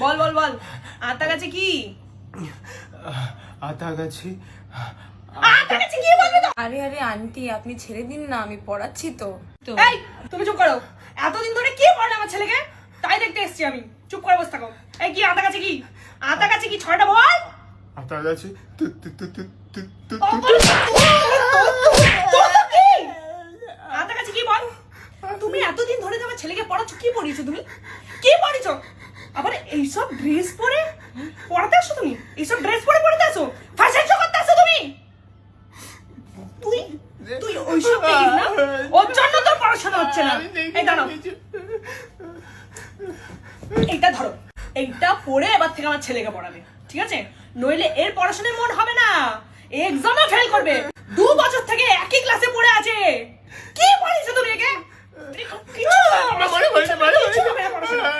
বল বল বল, আতা গাছে কি? আতা গাছে আতা গাছে কি বলবে তো? আরে আরে আন্টি আপনি ছেড়ে দিন না, আমি পড়াচ্ছি তো। এই তুমি চুপ করো। এতদিন ধরে কি পড়লে আমার ছেলেকে? তাই দেখতে এসেছি আমি। চুপ করে বসে থাকো। এই কি আতা গাছে কি? আতা গাছে কি? ছয়টা বল। আতা গাছে আতা গাছে কি বল? তুমি এতদিন ধরে আমার ছেলেকে পড়াচ্ছ, কি পড়িয়েছো তুমি? কি পড়িয়েছো? আবার এইসব ড্রেস পরে পড়াতে আসো তুমি? এইসব ড্রেস পরে পড়াতে আসো? ফ্যাশন শো করতে আসো তুমি? তুই তুই ওইসব দেখিস না, ওর জন্য তোর পড়াশোনা হচ্ছে না। এই দাঁড়াও, এইটা ধরো, এইটা পড়ে এবার থেকে আমার ছেলেকে পড়াবে, ঠিক আছে? নইলে এর পড়াশোনায় মন হবে না, এক্সামে ফেল করবে। 2 বছর থেকে একই ক্লাসে পড়ে আছে। কি পড়িয়েছো তুমি একে? কিছু হবে না পড়াশোনা।